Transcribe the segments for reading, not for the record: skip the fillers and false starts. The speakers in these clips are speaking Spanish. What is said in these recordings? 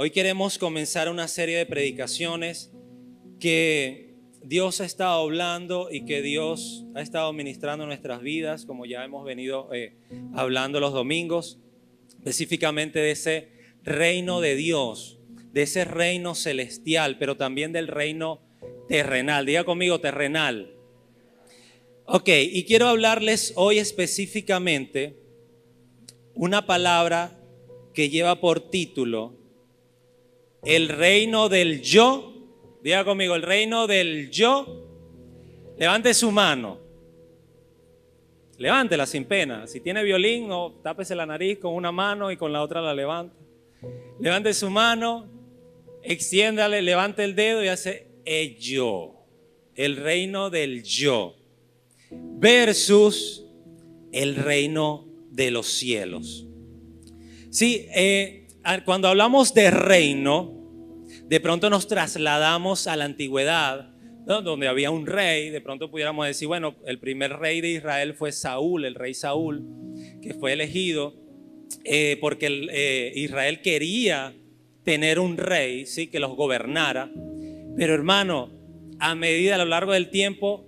Hoy queremos comenzar una serie de predicaciones que Dios ha estado hablando y que Dios ha estado ministrando en nuestras vidas, como ya hemos venido hablando los domingos, específicamente de ese reino de Dios, de ese reino celestial, pero también del reino terrenal. Diga conmigo, terrenal. Ok, y quiero hablarles hoy específicamente una palabra que lleva por título el reino del yo. Diga conmigo, el reino del yo. Levante su mano. Levántela sin pena. Si tiene violín, o tápese la nariz con una mano y con la otra la levanta. Levante su mano, extiéndale, levante el dedo y hace el yo. El reino del yo. Versus el reino de los cielos. Sí, cuando hablamos de reino, de pronto nos trasladamos a la antigüedad, ¿no? Donde había un rey. De pronto pudiéramos decir, bueno, el primer rey de Israel fue Saúl, el rey Saúl, que fue elegido porque Israel quería tener un rey, ¿sí? Que los gobernara. Pero hermano, a medida, a lo largo del tiempo,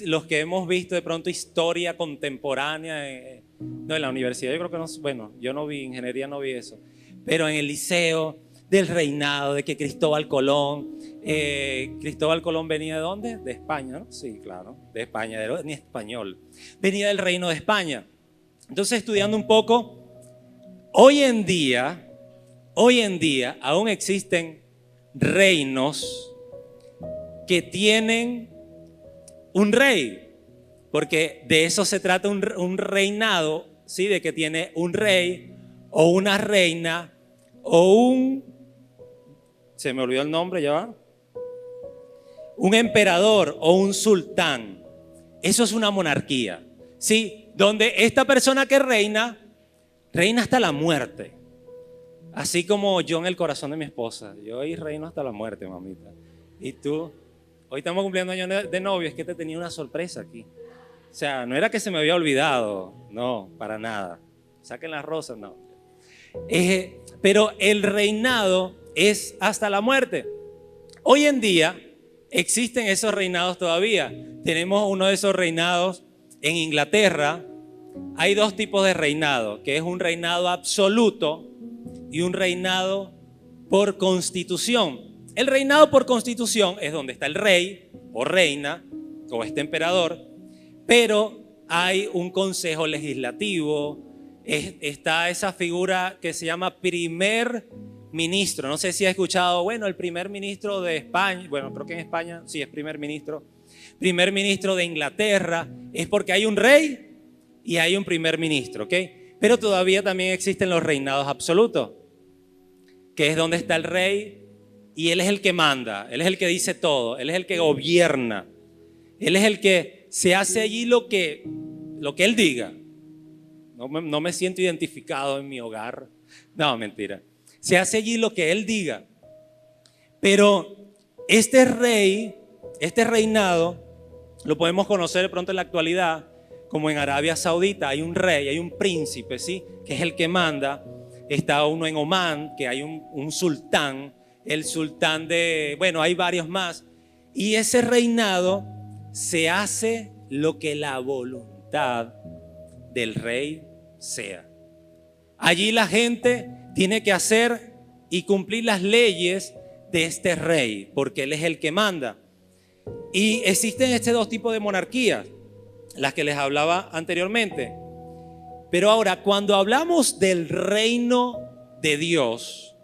los que hemos visto de pronto historia contemporánea, no, en la universidad yo creo que no, bueno, yo no vi ingeniería, no vi eso, pero en el liceo, del reinado, de que Cristóbal Colón venía ¿de dónde? De España, ¿no? Sí, claro, de España, ni español, venía del reino de España. Entonces, estudiando un poco, hoy en día aún existen reinos que tienen un rey, porque de eso se trata un reinado, ¿sí? De que tiene un rey o una reina o se me olvidó el nombre, ya va, un emperador o un sultán. Eso es una monarquía, ¿sí? Donde esta persona que reina hasta la muerte. Así como yo en el corazón de mi esposa. Yo hoy reino hasta la muerte, mamita. ¿Y tú? Hoy estamos cumpliendo años de novio. Es que te tenía una sorpresa aquí. O sea, no era que se me había olvidado. No, para nada. Saquen las rosas, no. Pero el reinado es hasta la muerte. Hoy en día existen esos reinados todavía. Tenemos uno de esos reinados en Inglaterra. Hay dos tipos de reinado, que es un reinado absoluto y un reinado por constitución. El reinado por constitución es donde está el rey o reina o este emperador, pero hay un consejo legislativo, está esa figura que se llama primer ministro. No sé si ha escuchado, bueno, el primer ministro de España, bueno, creo que en España sí es primer ministro de Inglaterra, es porque hay un rey y hay un primer ministro, ¿ok? Pero todavía también existen los reinados absolutos, que es donde está el rey y él es el que manda, él es el que dice todo, él es el que gobierna, él es el que se hace allí lo que él diga. No me siento identificado en mi hogar. No, mentira. Se hace allí lo que él diga. Pero este rey, este reinado, lo podemos conocer de pronto en la actualidad, como en Arabia Saudita hay un rey, hay un príncipe, ¿sí? Que es el que manda. Está uno en Omán, que hay un sultán, el sultán bueno, hay varios más. Y ese reinado se hace lo que la voluntad del rey sea. Allí la gente tiene que hacer y cumplir las leyes de este rey, porque él es el que manda. Y existen estos dos tipos de monarquías, las que les hablaba anteriormente. Pero ahora, cuando hablamos del reino de Dios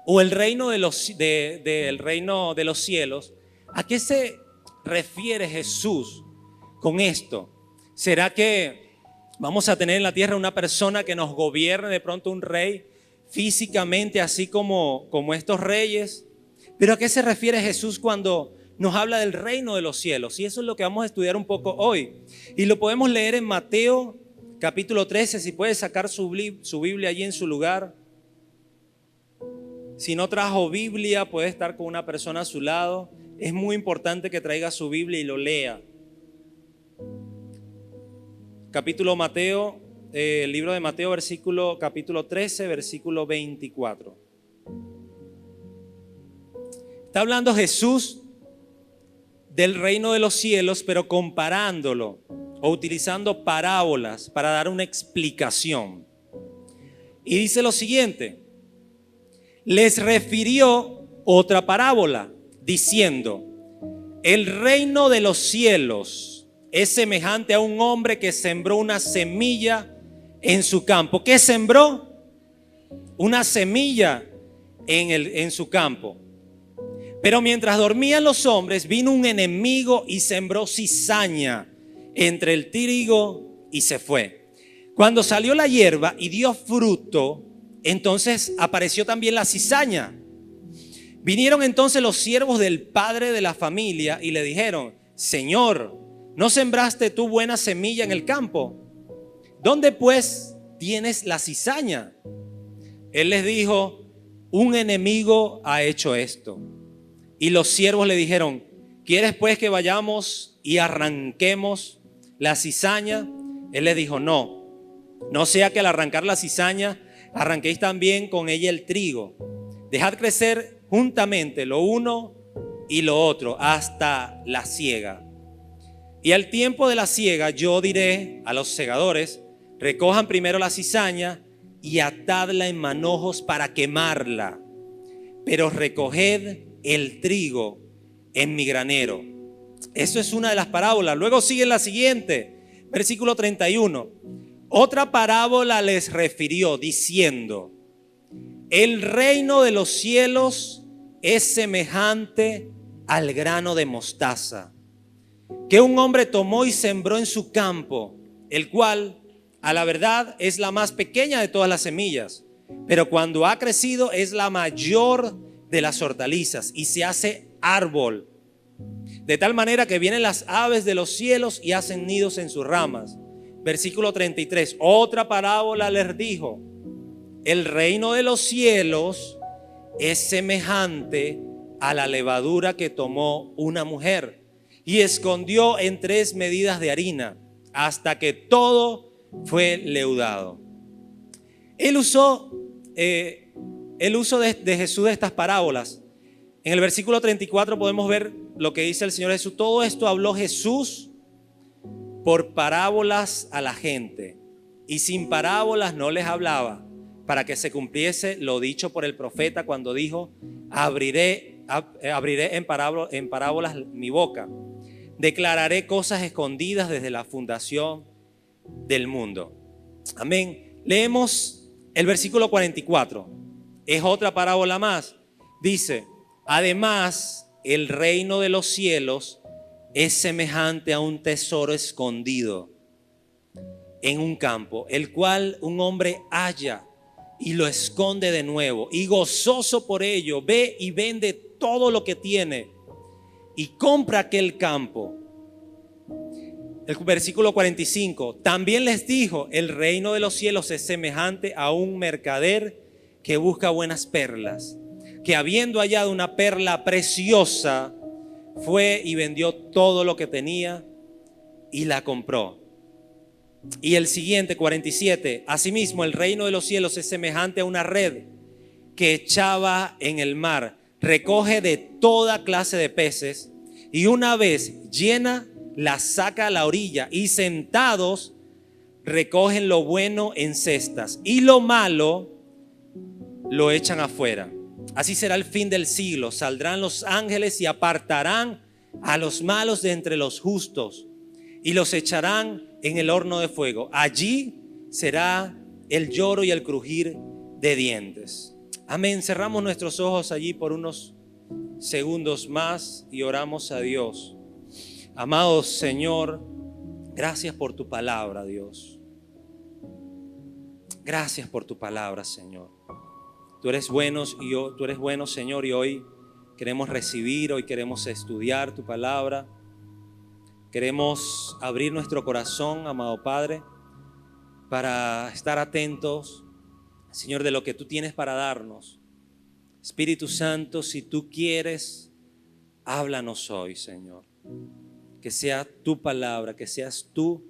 o el reino del reino de los cielos, ¿a qué se refiere Jesús con esto? ¿Será que vamos a tener en la tierra una persona que nos gobierne, de pronto un rey físicamente, así como estos reyes? ¿Pero a qué se refiere Jesús cuando nos habla del reino de los cielos? Y eso es lo que vamos a estudiar un poco hoy. Y lo podemos leer en Mateo capítulo 13, si puede sacar su Biblia allí en su lugar. Si no trajo Biblia, puede estar con una persona a su lado. Es muy importante que traiga su Biblia y lo lea. Capítulo Mateo, libro de Mateo, capítulo 13, versículo 24. Está hablando Jesús del reino de los cielos, pero comparándolo o utilizando parábolas para dar una explicación. Y dice lo siguiente: les refirió otra parábola diciendo: el reino de los cielos es semejante a un hombre que sembró una semilla en su campo. ¿Qué sembró? Una semilla en su campo. Pero mientras dormían los hombres, vino un enemigo y sembró cizaña entre el trigo y se fue. Cuando salió la hierba y dio fruto, entonces apareció también la cizaña. Vinieron entonces los siervos del padre de la familia y le dijeron: Señor, ¿no sembraste tú buena semilla en el campo? ¿Dónde pues tienes la cizaña? Él les dijo: un enemigo ha hecho esto. Y los siervos le dijeron: ¿quieres pues que vayamos y arranquemos la cizaña? Él les dijo: no sea que al arrancar la cizaña arranquéis también con ella el trigo. Dejad crecer juntamente lo uno y lo otro hasta la siega. Y al tiempo de la siega yo diré a los segadores: recojan primero la cizaña y atadla en manojos para quemarla, pero recoged el trigo en mi granero. Eso es una de las parábolas. Luego sigue la siguiente, versículo 31. Otra parábola les refirió diciendo: el reino de los cielos es semejante al grano de mostaza que un hombre tomó y sembró en su campo, el cual a la verdad es la más pequeña de todas las semillas, pero cuando ha crecido es la mayor de las hortalizas y se hace árbol, de tal manera que vienen las aves de los cielos y hacen nidos en sus ramas. Versículo 33. Otra parábola les dijo: el reino de los cielos es semejante a la levadura que tomó una mujer y escondió en 3 medidas de harina hasta que todo fue leudado. El uso de Jesús de estas parábolas. En el versículo 34 podemos ver lo que dice el Señor Jesús. Todo esto habló Jesús por parábolas a la gente, y sin parábolas no les hablaba, para que se cumpliese lo dicho por el profeta cuando dijo: abriré en parábolas mi boca, declararé cosas escondidas desde la fundación del mundo. Amén. Leemos el versículo 44. Es otra parábola más. Dice: además, el reino de los cielos es semejante a un tesoro escondido en un campo, el cual un hombre halla y lo esconde de nuevo, y gozoso por ello ve y vende todo lo que tiene y compra aquel campo. El versículo 45. También les dijo: el reino de los cielos es semejante a un mercader que busca buenas perlas, que habiendo hallado una perla preciosa, fue y vendió todo lo que tenía y la compró. Y el siguiente, 47. Asimismo, el reino de los cielos es semejante a una red que echaba en el mar, recoge de toda clase de peces, y una vez llena la saca a la orilla, y sentados recogen lo bueno en cestas y lo malo lo echan afuera. Así será el fin del siglo. Saldrán los ángeles y apartarán a los malos de entre los justos y los echarán en el horno de fuego. Allí será el lloro y el crujir de dientes. Amén. Cerramos nuestros ojos allí por unos segundos más y oramos a Dios. Amado Señor, gracias por tu palabra, Dios. Gracias por tu palabra, Señor. Tú eres bueno, Señor, y hoy queremos recibir, hoy queremos estudiar tu palabra. Queremos abrir nuestro corazón, amado Padre, para estar atentos, Señor, de lo que tú tienes para darnos. Espíritu Santo, si tú quieres, háblanos hoy, Señor. Que sea tu palabra, que seas tú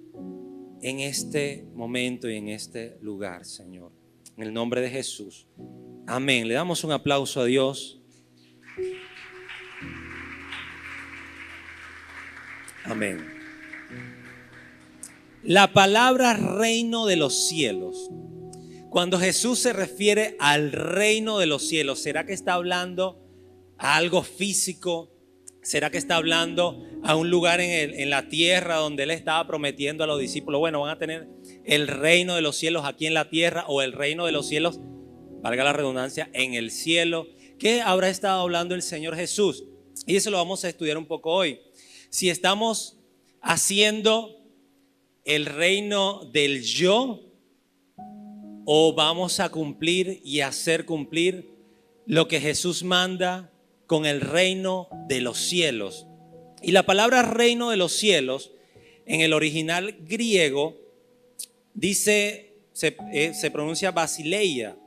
en este momento y en este lugar, Señor. En el nombre de Jesús. Amén. Le damos un aplauso a Dios. Amén. La palabra reino de los cielos. Cuando Jesús se refiere al reino de los cielos, ¿será que está hablando a algo físico? ¿Será que está hablando a un lugar en la tierra donde Él estaba prometiendo a los discípulos? Bueno, van a tener el reino de los cielos aquí en la tierra, o el reino de los cielos, valga la redundancia, en el cielo. ¿Qué habrá estado hablando el Señor Jesús? Y eso lo vamos a estudiar un poco hoy. Si estamos haciendo el reino del yo, o vamos a cumplir y hacer cumplir lo que Jesús manda con el reino de los cielos. Y la palabra reino de los cielos en el original griego se pronuncia basileia,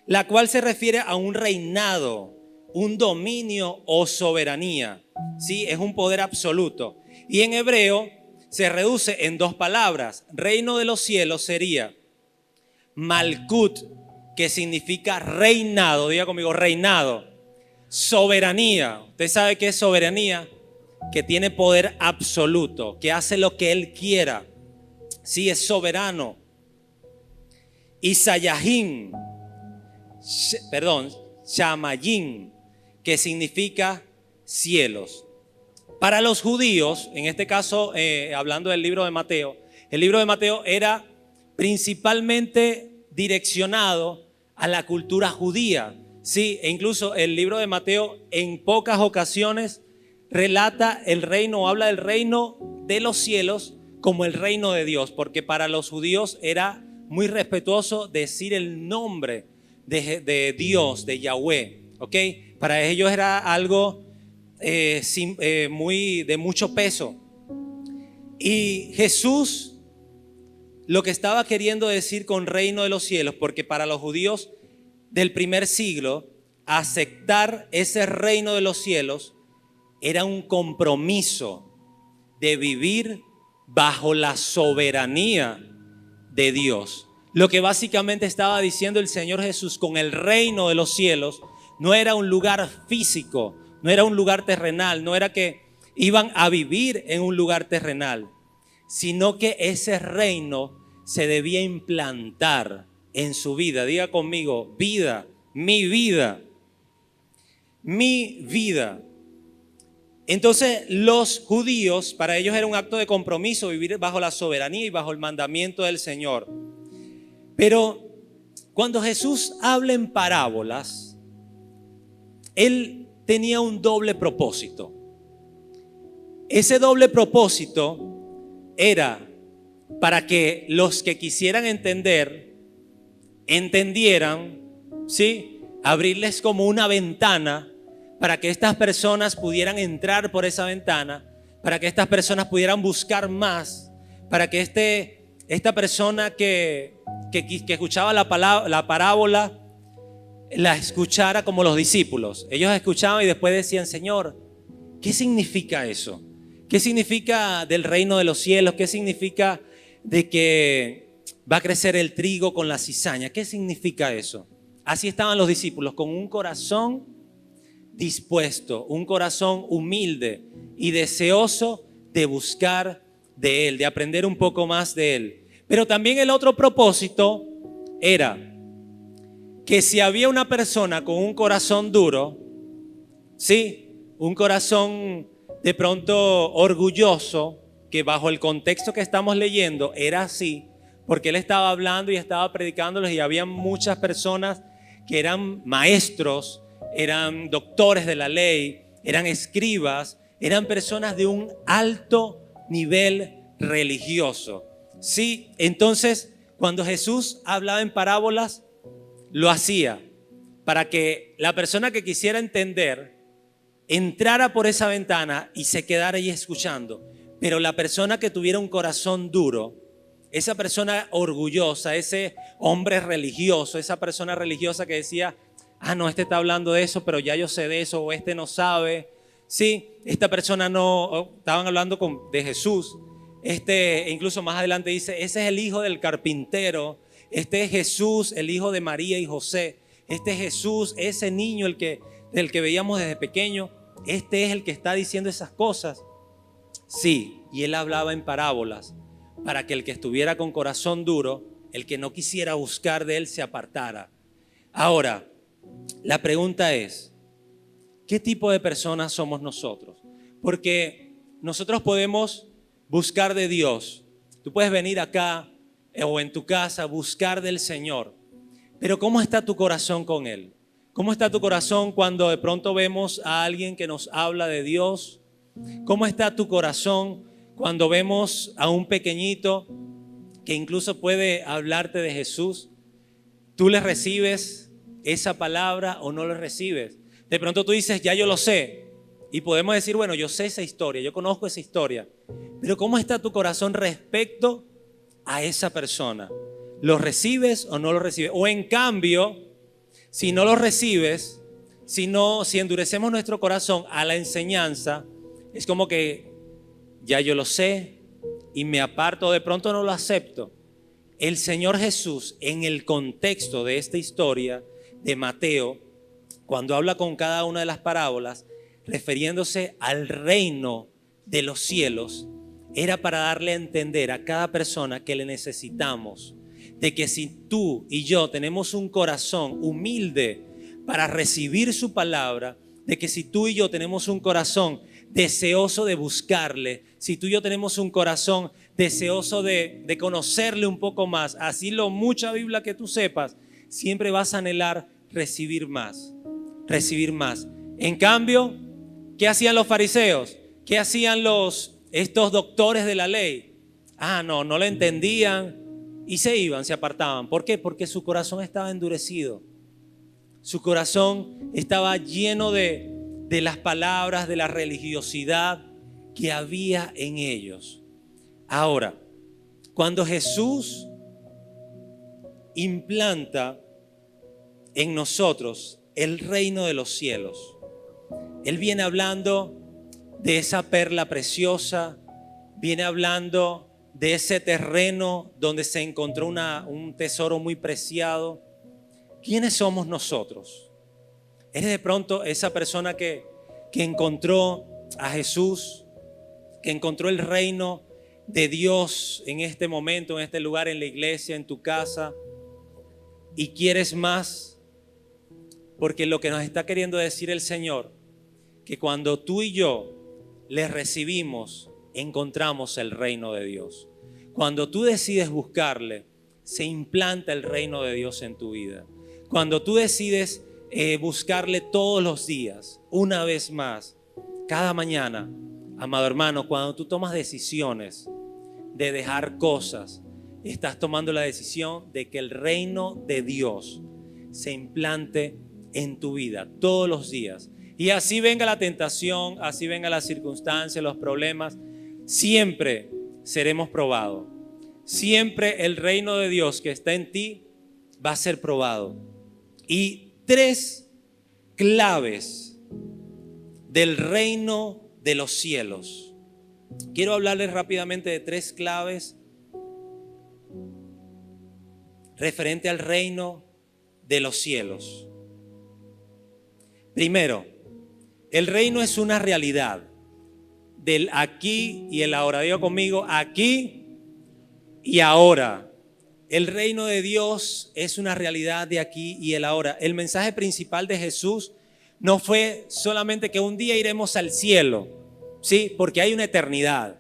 la cual se refiere a un reinado, un dominio o soberanía. ¿Sí? Es un poder absoluto. Y en hebreo se reduce en dos palabras. Reino de los cielos sería Malkut, que significa reinado. Diga conmigo, reinado. Soberanía. ¿Usted sabe qué es soberanía? Que tiene poder absoluto, que hace lo que Él quiera. Sí, es soberano. Y Sayahim, Shamayim, que significa cielos. Para los judíos, en este caso hablando del libro de Mateo, el libro de Mateo era principalmente direccionado a la cultura judía. Sí, e incluso el libro de Mateo en pocas ocasiones relata el reino o habla del reino de los cielos como el reino de Dios, porque para los judíos era muy respetuoso decir el nombre de Dios, de Yahweh, ¿ok? Para ellos era algo de mucho peso. Y Jesús lo que estaba queriendo decir con reino de los cielos, porque para los judíos del primer siglo, aceptar ese reino de los cielos era un compromiso de vivir bajo la soberanía de Dios. Lo que básicamente estaba diciendo el Señor Jesús con el reino de los cielos no era un lugar físico, no era un lugar terrenal, no era que iban a vivir en un lugar terrenal, sino que ese reino se debía implantar en su vida. Diga conmigo, vida, mi vida, mi vida. Entonces los judíos, para ellos era un acto de compromiso vivir bajo la soberanía y bajo el mandamiento del Señor. Pero cuando Jesús habla en parábolas, Él tenía un doble propósito. Ese doble propósito era para que los que quisieran entender, entendieran, ¿sí? Abrirles como una ventana para que estas personas pudieran entrar por esa ventana, para que estas personas pudieran buscar más, para que esta persona que escuchaba la parábola la escuchara como los discípulos. Ellos escuchaban y después decían: Señor, ¿qué significa eso? ¿Qué significa del reino de los cielos? ¿Qué significa de que va a crecer el trigo con la cizaña? ¿Qué significa eso? Así estaban los discípulos, con un corazón dispuesto, un corazón humilde y deseoso de buscar de Él, de aprender un poco más de Él. Pero también el otro propósito era que si había una persona con un corazón duro, sí, un corazón de pronto orgulloso, que bajo el contexto que estamos leyendo era así, porque Él estaba hablando y estaba predicándoles, y había muchas personas que eran maestros, eran doctores de la ley, eran escribas, eran personas de un alto nivel religioso. Sí, entonces cuando Jesús hablaba en parábolas, lo hacía para que la persona que quisiera entender entrara por esa ventana y se quedara ahí escuchando. Pero la persona que tuviera un corazón duro, esa persona orgullosa, ese hombre religioso, esa persona religiosa que decía: no, este está hablando de eso, pero ya yo sé de eso, o este no sabe. Sí, esta persona no, estaban hablando de Jesús. Incluso más adelante dice: ese es el hijo del carpintero, este es Jesús, el hijo de María y José, este es Jesús, ese niño del que veíamos desde pequeño, este es el que está diciendo esas cosas. Sí, y él hablaba en parábolas para que el que estuviera con corazón duro, el que no quisiera buscar de él, se apartara. Ahora, la pregunta es, ¿qué tipo de personas somos nosotros? Porque nosotros podemos buscar de Dios. Tú puedes venir acá o en tu casa, buscar del Señor. Pero ¿cómo está tu corazón con Él? ¿Cómo está tu corazón cuando de pronto vemos a alguien que nos habla de Dios? ¿Cómo está tu corazón cuando vemos a un pequeñito que incluso puede hablarte de Jesús? ¿Tú le recibes esa palabra o no le recibes? De pronto tú dices, ya yo lo sé. Y podemos decir, bueno, yo sé esa historia, yo conozco esa historia. Pero ¿cómo está tu corazón respecto a esa persona? ¿Lo recibes o no lo recibes? O en cambio, si no lo recibes, si endurecemos nuestro corazón a la enseñanza, es como que ya yo lo sé y me aparto, de pronto no lo acepto. El Señor Jesús, en el contexto de esta historia de Mateo, cuando habla con cada una de las parábolas, refiriéndose al reino de los cielos, era para darle a entender a cada persona que le necesitamos, de que si tú y yo tenemos un corazón humilde para recibir su palabra, de que si tú y yo tenemos un corazón deseoso de buscarle, si tú y yo tenemos un corazón deseoso de conocerle un poco más, así lo mucha Biblia que tú sepas, siempre vas a anhelar recibir más, recibir más. En cambio, ¿qué hacían los fariseos? ¿Qué hacían estos doctores de la ley? No lo entendían y se iban, se apartaban. ¿Por qué? Porque su corazón estaba endurecido. Su corazón estaba lleno de las palabras, de la religiosidad que había en ellos. Ahora, cuando Jesús implanta en nosotros el reino de los cielos, Él viene hablando de esa perla preciosa, viene hablando de ese terreno donde se encontró un tesoro muy preciado. ¿Quiénes somos nosotros? ¿Eres de pronto esa persona que encontró a Jesús, que encontró el reino de Dios en este momento, en este lugar, en la iglesia, en tu casa, y quieres más? Porque lo que nos está queriendo decir el Señor, que cuando tú y yo le recibimos, encontramos el reino de Dios. Cuando tú decides buscarle, se implanta el reino de Dios en tu vida. Cuando tú decides buscarle todos los días, una vez más, cada mañana, amado hermano, cuando tú tomas decisiones de dejar cosas, estás tomando la decisión de que el reino de Dios se implante en tu vida todos los días. Y así venga la tentación, así venga la circunstancia, los problemas, siempre seremos probados. Siempre el reino de Dios que está en ti va a ser probado. Y 3 claves del reino de los cielos. Quiero hablarles rápidamente de 3 claves referente al reino de los cielos. Primero, el reino es una realidad del aquí y el ahora. Digo conmigo, aquí y ahora. El reino de Dios es una realidad de aquí y el ahora. El mensaje principal de Jesús no fue solamente que un día iremos al cielo, ¿sí? Porque hay una eternidad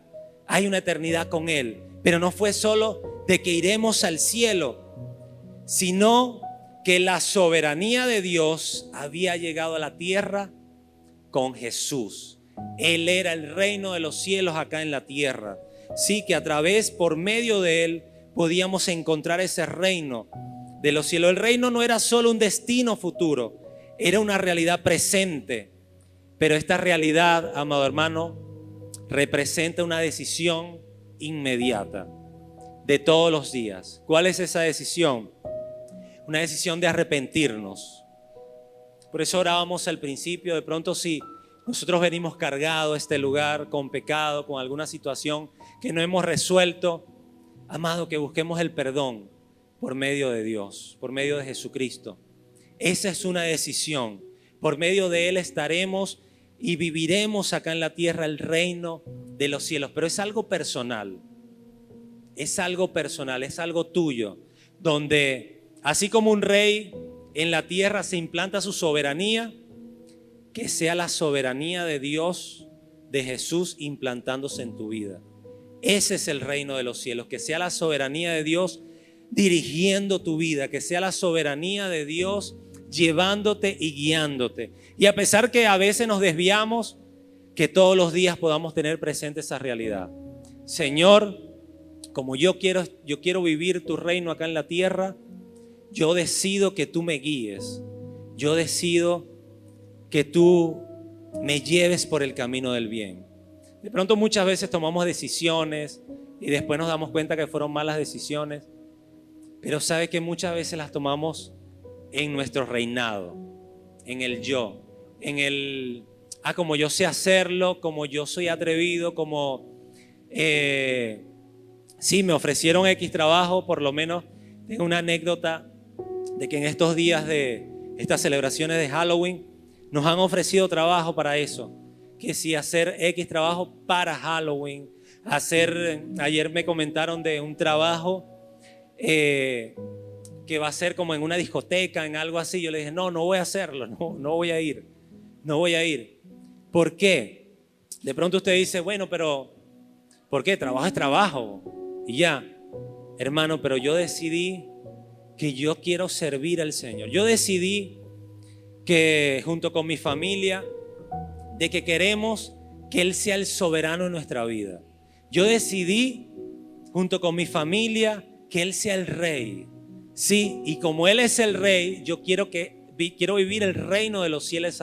con Él. Pero no fue solo de que iremos al cielo, sino que la soberanía de Dios había llegado a la tierra con Jesús. Él era el reino de los cielos acá en la tierra. Sí, que por medio de Él, podíamos encontrar ese reino de los cielos. El reino no era solo un destino futuro, era una realidad presente. Pero esta realidad, amado hermano, representa una decisión inmediata de todos los días. ¿Cuál es esa decisión? Una decisión de arrepentirnos. Por eso orábamos al principio. De pronto, si nosotros venimos cargados a este lugar con pecado, con alguna situación que no hemos resuelto, amado, que busquemos el perdón por medio de Dios, por medio de Jesucristo. Esa es una decisión. Por medio de Él estaremos y viviremos acá en la tierra el reino de los cielos, pero es algo personal. Es algo personal, es algo tuyo, donde así como un rey en la tierra se implanta su soberanía, que sea la soberanía de Dios, de Jesús, implantándose en tu vida. Ese es el reino de los cielos, que sea la soberanía de Dios dirigiendo tu vida, que sea la soberanía de Dios llevándote y guiándote. Y a pesar que a veces nos desviamos, que todos los días podamos tener presente esa realidad. Señor, como yo quiero vivir tu reino acá en la tierra, yo decido que tú me guíes. Yo decido que tú me lleves por el camino del bien. De pronto muchas veces tomamos decisiones y después nos damos cuenta que fueron malas decisiones, pero sabe que muchas veces las tomamos en nuestro reinado, en el yo, en el, como yo sé hacerlo, como yo soy atrevido, como, sí, me ofrecieron X trabajo, por lo menos tengo una anécdota de que en estos días de estas celebraciones de Halloween nos han ofrecido trabajo para eso, que si hacer X trabajo para Halloween, ayer me comentaron de un trabajo que va a ser como en una discoteca, en algo así. Yo le dije, no voy a hacerlo, no voy a ir, no voy a ir. ¿Por qué? De pronto usted dice, bueno, pero ¿por qué? Trabajo es trabajo y ya. Hermano, pero yo decidí que yo quiero servir al Señor. Yo decidí que junto con mi familia, de que queremos que Él sea el soberano en nuestra vida. Yo decidí junto con mi familia que Él sea el rey. Sí, y como Él es el rey, yo quiero vivir el reino de los cielos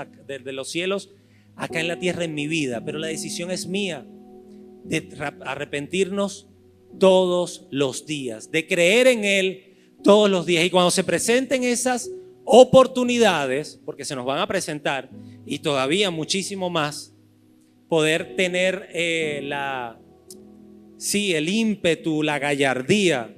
acá en la tierra en mi vida. Pero la decisión es mía, de arrepentirnos todos los días, de creer en Él todos los días. Y cuando se presenten esas oportunidades, porque se nos van a presentar y todavía muchísimo más, poder tener el ímpetu, la gallardía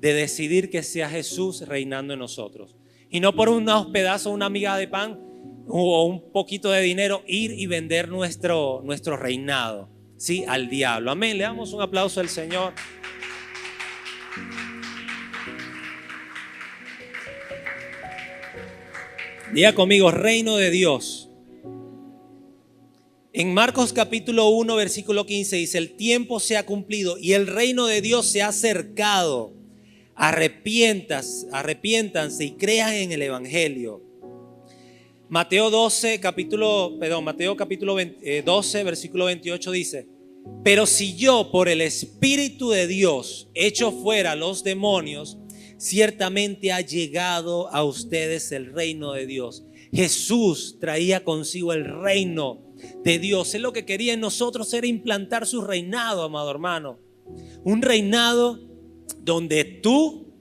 de decidir que sea Jesús reinando en nosotros. Y no por unos pedazos, una miga de pan o un poquito de dinero ir y vender nuestro reinado, ¿sí? Al diablo. Amén. Le damos un aplauso al Señor. Diga conmigo, reino de Dios. En Marcos capítulo 1, versículo 15 dice, el tiempo se ha cumplido y el reino de Dios se ha acercado. Arrepiéntanse y crean en el evangelio. Mateo capítulo 12, versículo 28 dice, pero si yo por el Espíritu de Dios echo fuera los demonios, ciertamente ha llegado a ustedes el reino de Dios. Jesús traía consigo el reino de Dios. Él lo que quería en nosotros era implantar su reinado, amado hermano. Un reinado donde tú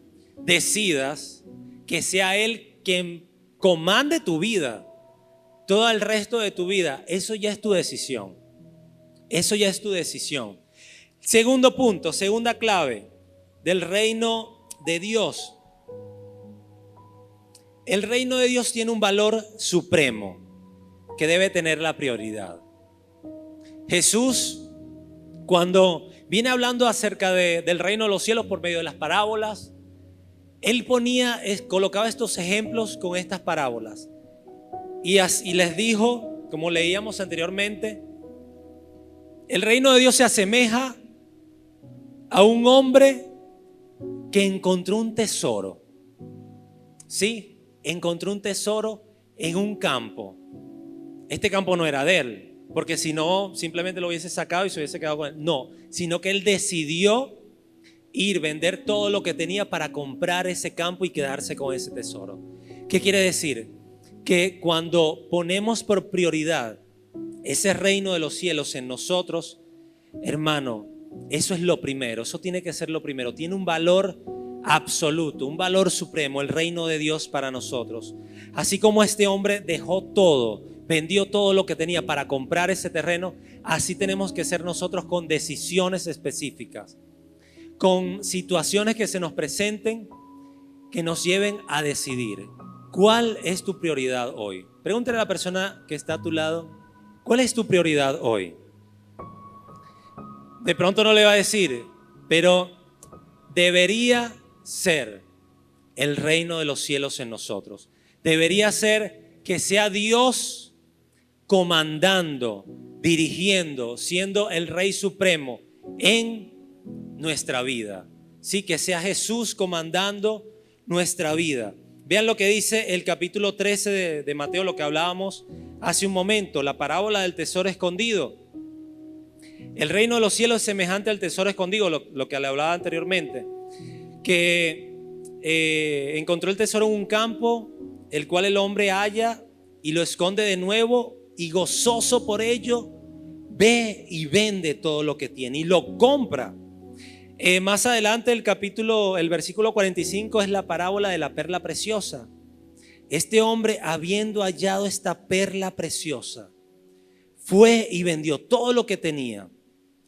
decidas que sea Él quien comande tu vida, todo el resto de tu vida. Eso ya es tu decisión. Eso ya es tu decisión. Segundo punto, segunda clave del reino de Dios. El reino de Dios tiene un valor supremo que debe tener la prioridad. Jesús, cuando viene hablando acerca del reino de los cielos por medio de las parábolas, Él colocaba estos ejemplos con estas parábolas y les dijo, como leíamos anteriormente, el reino de Dios se asemeja a un hombre que encontró un tesoro. Sí, encontró un tesoro en un campo. Este campo no era de él, porque si no, simplemente lo hubiese sacado y se hubiese quedado con él. No, sino que él decidió vender todo lo que tenía para comprar ese campo y quedarse con ese tesoro. ¿Qué quiere decir? Que cuando ponemos por prioridad ese reino de los cielos en nosotros, hermano, eso es lo primero, eso tiene que ser lo primero. Tiene un valor absoluto, un valor supremo, el reino de Dios para nosotros. Así como este hombre dejó todo, vendió todo lo que tenía para comprar ese terreno, así tenemos que ser nosotros con decisiones específicas, con situaciones que se nos presenten, que nos lleven a decidir. ¿Cuál es tu prioridad hoy? Pregúntale a la persona que está a tu lado, ¿cuál es tu prioridad hoy? de pronto no le va a decir, pero debería ser el reino de los cielos en nosotros. Debería ser que sea Dios comandando, dirigiendo, siendo el Rey Supremo en nuestra vida. Sí, que sea Jesús comandando nuestra vida. Vean lo que dice el capítulo 13 de Mateo, lo que hablábamos hace un momento, la parábola del tesoro escondido. El reino de los cielos es semejante al tesoro escondido, lo que le hablaba anteriormente, que encontró el tesoro en un campo, el cual el hombre halla y lo esconde de nuevo, y gozoso por ello ve y vende todo lo que tiene y lo compra. Más adelante el versículo 45 es la parábola de la perla preciosa. Este hombre, habiendo hallado esta perla preciosa, fue y vendió todo lo que tenía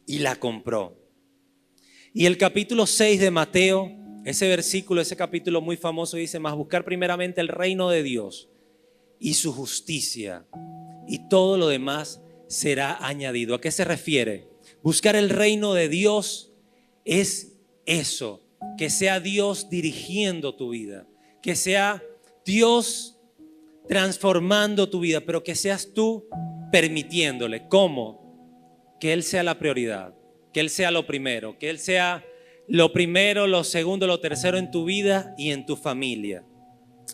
y la compró. Y el capítulo 6 de Mateo, ese capítulo muy famoso dice: mas buscar primeramente el reino de Dios y su justicia, y todo lo demás será añadido. ¿A qué se refiere? Buscar el reino de Dios es eso, que sea Dios dirigiendo tu vida, que sea Dios transformando tu vida, pero que seas tú permitiéndole. ¿Cómo? Que Él sea la prioridad, que Él sea lo primero, que Él sea lo primero, lo segundo, lo tercero en tu vida y en tu familia.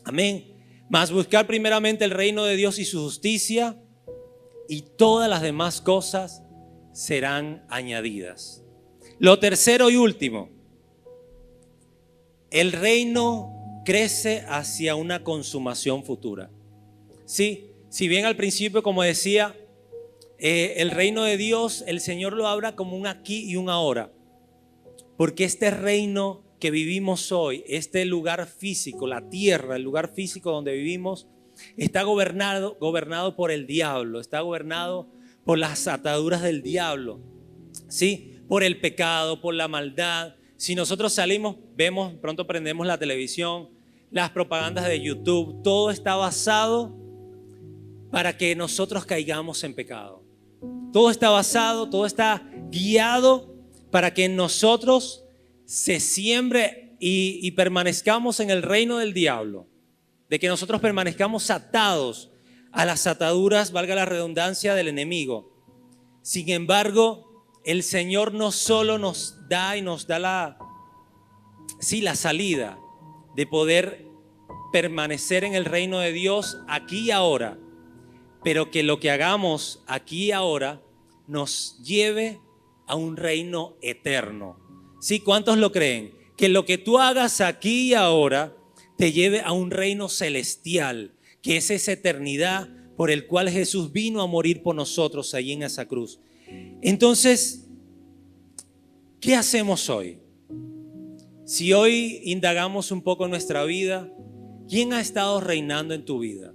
Amén. Mas buscar primeramente el reino de Dios y su justicia, y todas las demás cosas serán añadidas. Lo tercero y último, el reino crece hacia una consumación futura. Sí, si bien al principio, como decía, el reino de Dios, el Señor lo habla como un aquí y un ahora, porque este reino que vivimos hoy, este lugar físico, la tierra, el lugar físico donde vivimos, está gobernado por el diablo, está gobernado por las ataduras del diablo, ¿sí? Por el pecado, por la maldad. Si nosotros salimos, vemos, pronto prendemos la televisión, las propagandas de YouTube, todo está basado para que nosotros caigamos en pecado. Todo está basado, todo está guiado para que en nosotros se siembre y permanezcamos en el reino del diablo, de que nosotros permanezcamos atados a las ataduras, valga la redundancia, del enemigo. Sin embargo, el Señor no solo nos da la salida de poder permanecer en el reino de Dios aquí y ahora, pero que lo que hagamos aquí y ahora nos lleve a un reino eterno. ¿Sí? ¿Cuántos lo creen? Que lo que tú hagas aquí y ahora te lleve a un reino celestial, que es esa eternidad por el cual Jesús vino a morir por nosotros allí en esa cruz. Entonces, ¿qué hacemos hoy? Si hoy indagamos un poco en nuestra vida, ¿quién ha estado reinando en tu vida?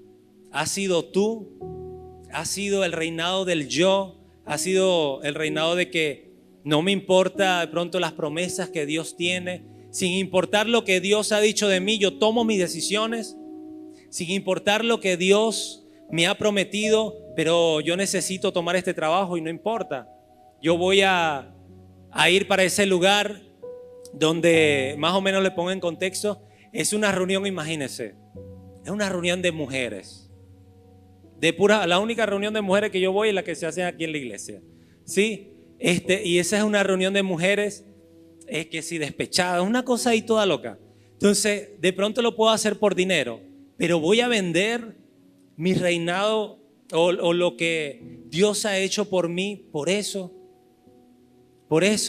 ¿Has sido tú? ¿Ha sido el reinado del yo? ¿Ha sido el reinado de que no me importa de pronto las promesas que Dios tiene? Sin importar lo que Dios ha dicho de mí, yo tomo mis decisiones. Sin importar lo que Dios me ha prometido, pero yo necesito tomar este trabajo y no importa. Yo voy a ir para ese lugar donde, más o menos le pongo en contexto, es una reunión, imagínense, es una reunión de mujeres. La única reunión de mujeres que yo voy es la que se hace aquí en la iglesia. ¿Sí? Y esa es una reunión de mujeres que si despechadas, una cosa ahí toda loca. Entonces, de pronto lo puedo hacer por dinero, pero voy a vender mi reinado o lo que Dios ha hecho por mí, por eso.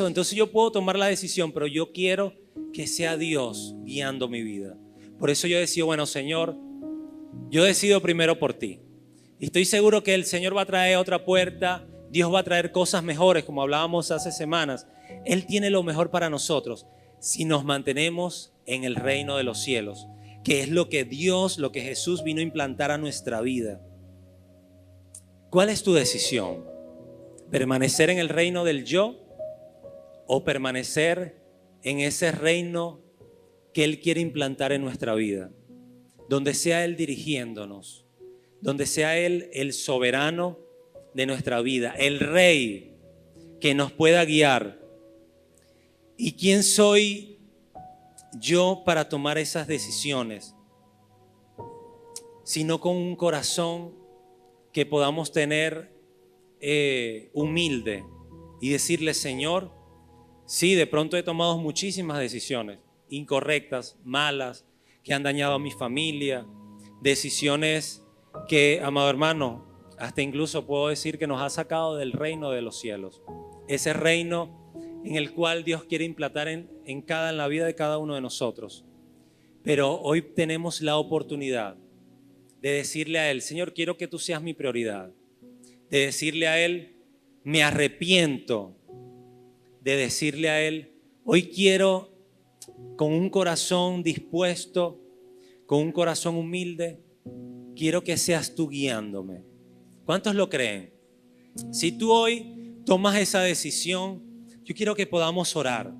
Entonces yo puedo tomar la decisión, pero yo quiero que sea Dios guiando mi vida. Por eso yo decido, bueno, Señor, yo decido primero por ti. Y estoy seguro que el Señor va a traer otra puerta, Dios va a traer cosas mejores, como hablábamos hace semanas. Él tiene lo mejor para nosotros si nos mantenemos en el reino de los cielos, que es lo que Jesús vino a implantar a nuestra vida. ¿Cuál es tu decisión? ¿Permanecer en el reino del yo o permanecer en ese reino que Él quiere implantar en nuestra vida? Donde sea Él dirigiéndonos, donde sea Él el soberano de nuestra vida, el rey que nos pueda guiar. ¿Y quién soy yo para tomar esas decisiones? Sino con un corazón que podamos tener humilde y decirle: Señor, sí, de pronto he tomado muchísimas decisiones incorrectas, malas, que han dañado a mi familia, decisiones que, amado hermano, hasta incluso puedo decir que nos ha sacado del reino de los cielos, ese reino en el cual Dios quiere implantar en la vida de cada uno de nosotros. Pero hoy tenemos la oportunidad de decirle a Él: Señor, quiero que tú seas mi prioridad. De decirle a Él: me arrepiento. De decirle a Él: hoy quiero, con un corazón dispuesto, con un corazón humilde, quiero que seas tú guiándome. ¿Cuántos lo creen? Si tú hoy tomas esa decisión, yo quiero que podamos orar.